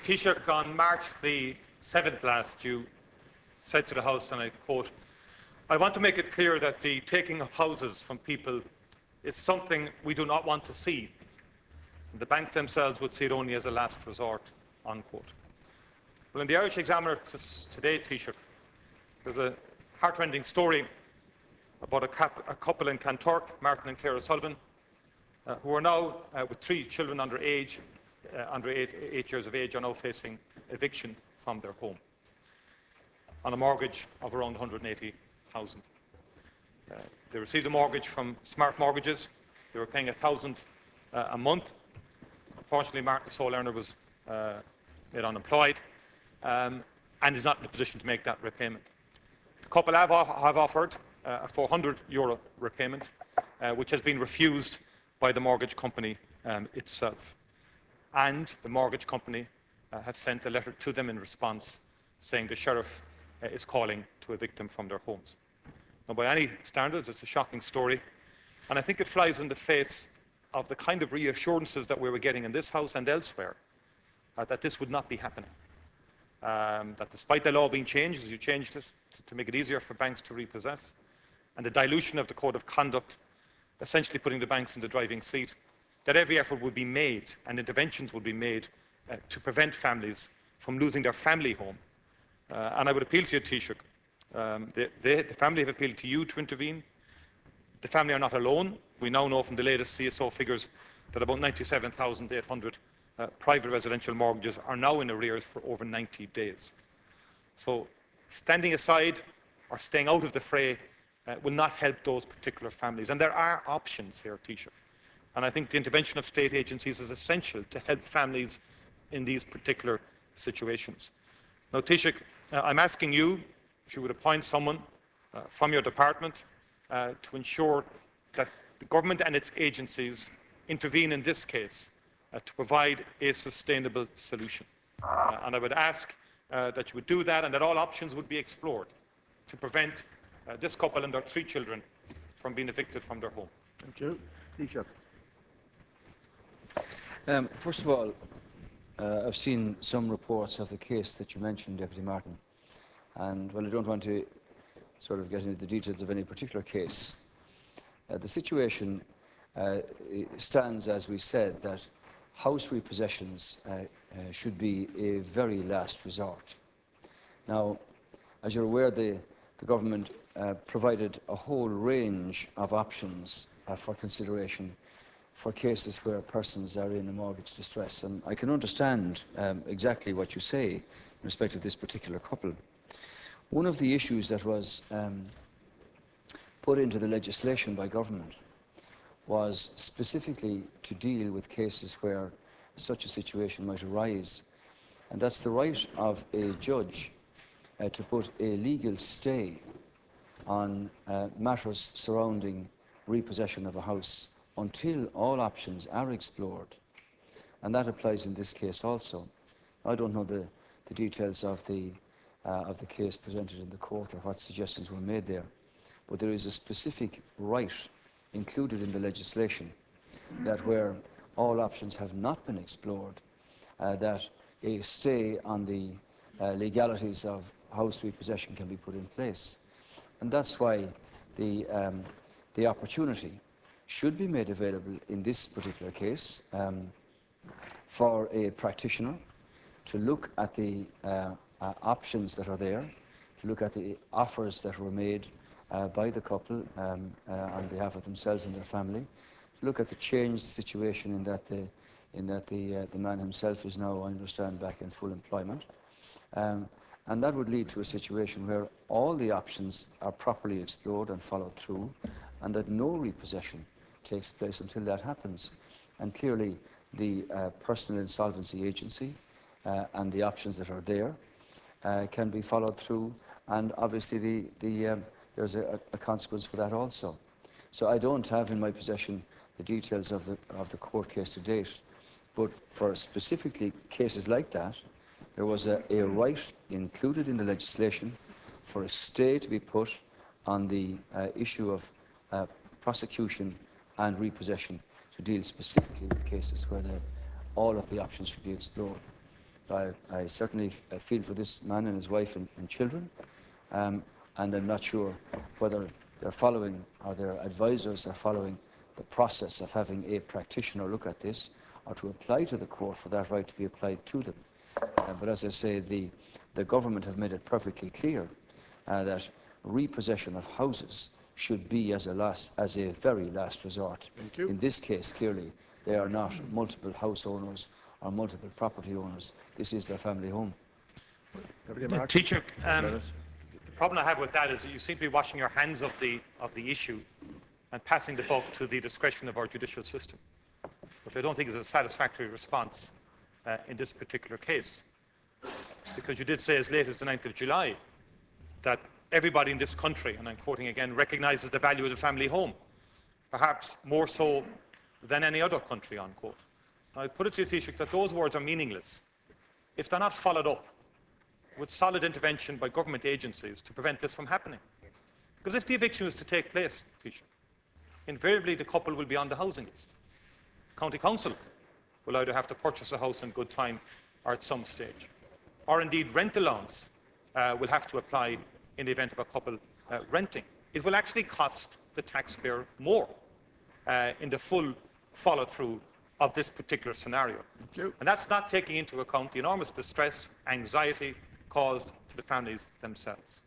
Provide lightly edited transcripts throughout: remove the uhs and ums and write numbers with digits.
Taoiseach, on March the 7th last, you said to the House, and I quote, "I want to make it clear that the taking of houses from people is something we do not want to see. The banks themselves would see it only as a last resort," unquote. Well, in the Irish Examiner today, Taoiseach, there's a heartrending story about a couple in Kanturk, Martin and Claire O'Sullivan, who are now, with 3 children under 8 years of age, are now facing eviction from their home on a mortgage of around 180,000. They received a mortgage from Smart Mortgages. They were paying 1,000 a month. Unfortunately, Martin, the sole earner, was made unemployed and is not in a position to make that repayment. The couple have offered a €400 repayment, which has been refused by the mortgage company itself. And the mortgage company has sent a letter to them in response saying the sheriff is calling to evict them from their homes. Now, by any standards, it's a shocking story, and I think it flies in the face of the kind of reassurances that we were getting in this House and elsewhere that this would not be happening. That despite the law being changed, as you changed it to make it easier for banks to repossess, and the dilution of the code of conduct, essentially putting the banks in the driving seat, that every effort would be made and interventions would be made to prevent families from losing their family home. And I would appeal to you, Taoiseach. The family have appealed to you to intervene. The family are not alone. We now know from the latest CSO figures that about 97,800 private residential mortgages are now in arrears for over 90 days. So standing aside or staying out of the fray will not help those particular families. And there are options here, Taoiseach. And I think the intervention of state agencies is essential to help families in these particular situations. Now, Taoiseach, I'm asking you if you would appoint someone from your department to ensure that the government and its agencies intervene in this case to provide a sustainable solution. And I would ask that you would do that and that all options would be explored to prevent this couple and their 3 children from being evicted from their home. Thank you. Taoiseach. First of all, I've seen some reports of the case that you mentioned, Deputy Martin, and while I don't want to sort of get into the details of any particular case, the situation stands, as we said, that house repossessions should be a very last resort. Now, as you're aware, the government provided a whole range of options for consideration for cases where persons are in a mortgage distress. And I can understand exactly what you say in respect of this particular couple. One of the issues that was put into the legislation by government was specifically to deal with cases where such a situation might arise. And that's the right of a judge to put a legal stay on matters surrounding repossession of a house until all options are explored. And that applies in this case also. I don't know the details of the case presented in the court or what suggestions were made there, but there is a specific right included in the legislation that where all options have not been explored, that a stay on the legalities of house repossession can be put in place. And that's why the opportunity should be made available in this particular case for a practitioner to look at the options that are there, to look at the offers that were made by the couple on behalf of themselves and their family, to look at the changed situation in that the man himself is now, I understand, back in full employment. And that would lead to a situation where all the options are properly explored and followed through, and that no repossession takes place until that happens. And clearly, the personal insolvency agency and the options that are there can be followed through, and obviously there's a consequence for that also. So I don't have in my possession the details of the court case to date, but for specifically cases like that, there was a right included in the legislation for a stay to be put on the issue of prosecution and repossession to deal specifically with cases where all of the options should be explored. I certainly feel for this man and his wife and children, and I'm not sure whether they're following or their advisors are following the process of having a practitioner look at this or to apply to the court for that right to be applied to them. But as I say, the government have made it perfectly clear that repossession of houses should be as a very last resort. In this case, clearly, they are not multiple house owners or multiple property owners. This is their family home. Teacher, the problem I have with that is that you seem to be washing your hands of the issue and passing the buck to the discretion of our judicial system, which I don't think is a satisfactory response in this particular case. Because you did say as late as the 9th of July that everybody in this country, and I'm quoting again, recognises the value of the family home, perhaps more so than any other country, unquote. Now, I put it to you, Taoiseach, that those words are meaningless if they're not followed up with solid intervention by government agencies to prevent this from happening. Because if the eviction is to take place, Taoiseach, invariably the couple will be on the housing list. County Council will either have to purchase a house in good time or at some stage. Or indeed rent allowance will have to apply in the event of a couple renting. It will actually cost the taxpayer more in the full follow-through of this particular scenario. And that's not taking into account the enormous distress, anxiety caused to the families themselves.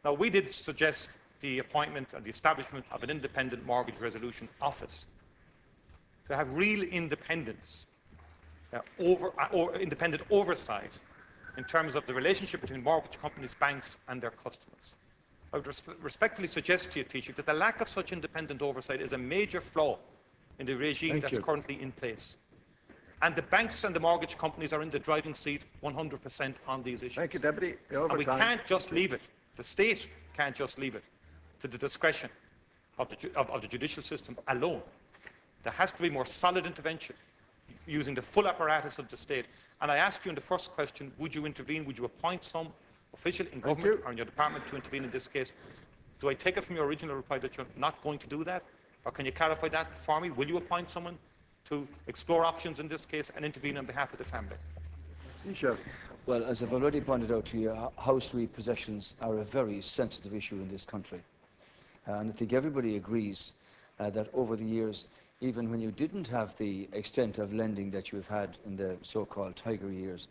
Now, we did suggest the appointment and the establishment of an independent mortgage resolution office to have real independence, independent oversight in terms of the relationship between mortgage companies, banks and their customers. I would respectfully suggest to you, Taoiseach, that the lack of such independent oversight is a major flaw in the regime that's currently in place. And the banks and the mortgage companies are in the driving seat 100% on these issues. Thank you, Deputy. And we can't just leave it, the state can't just leave it to the discretion of the judicial system alone. There has to be more solid intervention using the full apparatus of the state. And I asked you in the first question, would you intervene? Would you appoint some official in government or in your department to intervene in this case? Do I take it from your original reply that you're not going to do that? Or can you clarify that for me? Will you appoint someone to explore options in this case and intervene on behalf of the family? Sure. Well, as I've already pointed out to you, house repossessions are a very sensitive issue in this country. And I think everybody agrees that over the years, even when you didn't have the extent of lending that you've had in the so-called tiger years,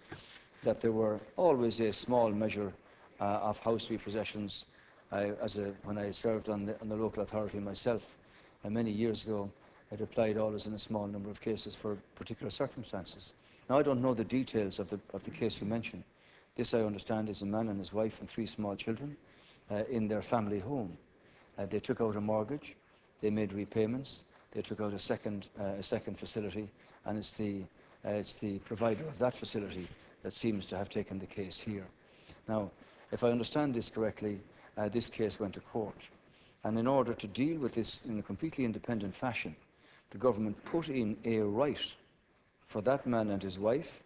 that there were always a small measure of house repossessions. When I served on the local authority myself many years ago, it applied always in a small number of cases for particular circumstances. Now, I don't know the details of the case you mentioned. This, I understand, is a man and his wife and 3 small children in their family home. They took out a mortgage, they made repayments, they took out a second facility, and it's the provider of that facility that seems to have taken the case here. Now, if I understand this correctly, this case went to court. And in order to deal with this in a completely independent fashion, the government put in a right for that man and his wife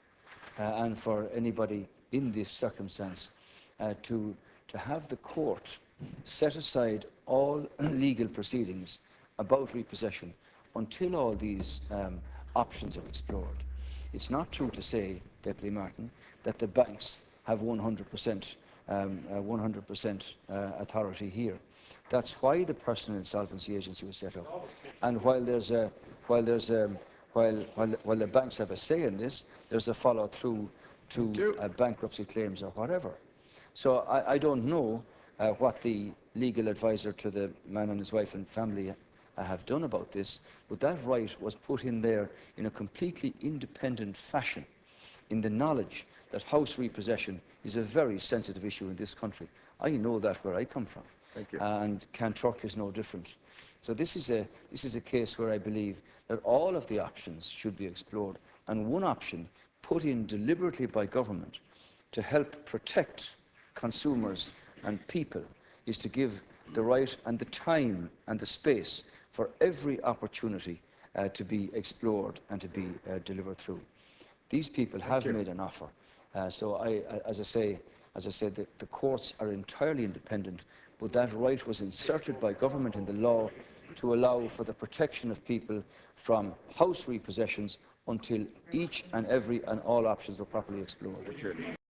and for anybody in this circumstance to have the court set aside all legal proceedings about repossession until all these options are explored. It's not true to say, Deputy Martin, that the banks have 100% authority here. That's why the Personal Insolvency Agency was set up. And while the banks have a say in this, there's a follow-through to bankruptcy claims or whatever. So I don't know what the legal advisor to the man and his wife and family have done about this, but that right was put in there in a completely independent fashion, in the knowledge that house repossession is a very sensitive issue in this country. I know that where I come from. Thank you. And Kanturk is no different. So this is a case where I believe that all of the options should be explored, and one option put in deliberately by government to help protect consumers and people is to give the right and the time and the space for every opportunity to be explored and to be delivered through. These people have made an offer. So as I say, the courts are entirely independent, but that right was inserted by government in the law to allow for the protection of people from house repossessions until each and every and all options are properly explored.